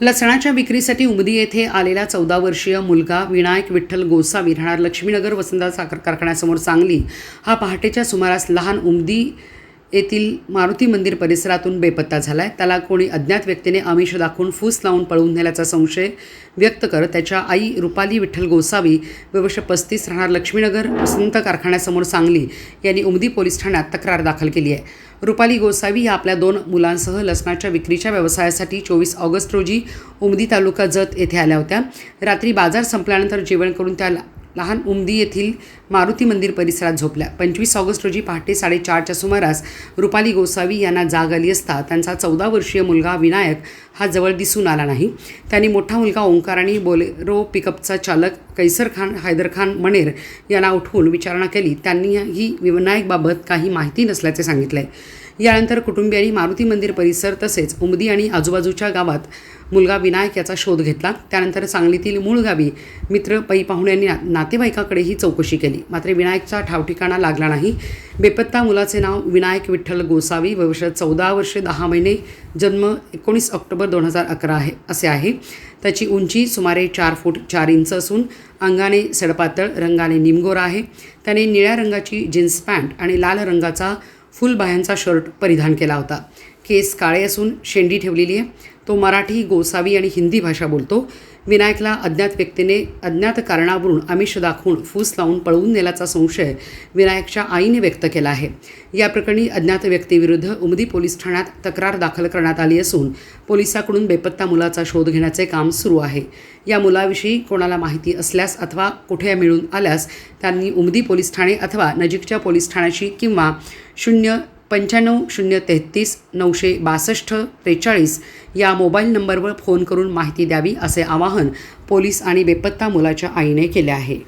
लसणाच्या विक्रीसाठी उमदी येथे आलेला 14 वर्षीय मुलगा विनायक विठ्ठल गोसावी राहणार लक्ष्मीनगर वसंत साखर कारखान्यासमोर सांगली हा पहाटेच्या सुमारास लहान उमदी येथील मारुती मंदिर परिसरातून बेपत्ता झालाय। त्याला कोणी अज्ञात व्यक्तीने आमिष दाखवून फूस लावून पळवून नेल्याचा संशय व्यक्त करत त्याच्या आई रुपाली विठ्ठल गोसावी वर्ष 35 राहणार लक्ष्मीनगर वसंत कारखान्यासमोर सांगली यांनी उमदी पोलीस ठाण्यात तक्रार दाखल केली आहे। रुपाली गोसावी या आपल्या 2 मुलांसह लसणाच्या विक्रीच्या व्यवसायासाठी 24 ऑगस्ट रोजी उमदी तालुका जत येथे आल्या होत्या। रात्री बाजार संपल्यानंतर जेवण करून त्या लहान उमदी येथील मारुती मंदिर परिसरात झोपल्या। 25 ऑगस्ट रोजी पहाटे 4:30च्या सुमारास रुपाली गोसावी यांना जाग आली असता त्यांचा 14 वर्षीय मुलगा विनायक हा जवळ दिसून आला नाही। त्यांनी मोठा मुलगा ओंकार आणि बोलेरो पिकअपचा चालक कैसर खान हैदर खान मणेर यांना उठवून विचारणा केली। त्यांनी ही विनायकबाबत काही माहिती नसल्याचे सांगितले। यानंतर कुटुंबियांनी मारुती मंदिर परिसर तसेच उमदी आणि आजूबाजूच्या गावात मुलगा विनायक याचा शोध घेतला। त्यानंतर सांगलीतील मूळ गावी मित्र पै पाहुण्यांनी नातेवाईकाकडेही चौकशी केली, मात्र विनायकचा ठावठिकाणा लागला नाही। बेपत्ता मुलाचे नाव विनायक विठ्ठल गोसावी वर्ष 14 वर्षे 10 महिने जन्म 19 ऑक्टोबर 2011 असे आहे। त्याची उंची सुमारे 4 फूट 4 इंच असून अंगाने सडपातळ, रंगाने निमगोरा आहे। त्याने निळ्या रंगाची जीन्स पॅन्ट आणि लाल रंगाचा फुलबाह्यांचा शर्ट परिधान केला होता। केस काळे असून शेंडी ठेवलेली आहे। तो मराठी, गोसावी आणि हिंदी भाषा बोलतो। विनायकला अज्ञात व्यक्तीने अज्ञात कारणावरून आमिष दाखवून फूस लावून पळवून नेल्याचा संशय विनायकच्या आईने व्यक्त केला आहे। या प्रकरणी अज्ञात व्यक्तीविरुद्ध उमदी पोलीस ठाण्यात तक्रार दाखल करण्यात आली असून पोलिसांकडून बेपत्ता मुलाचा शोध घेण्याचे काम सुरू आहे। या मुलाविषयी कोणाला माहिती असल्यास अथवा कुठे मिळून आल्यास त्यांनी उमदी पोलीस ठाणे अथवा नजीकच्या पोलीस ठाण्याशी किंवा 95033962 या मोबाईल नंबरवर फोन करून माहिती द्यावी असे आवाहन पोलीस आणि बेपत्ता मुलाच्या आईने केले आहे।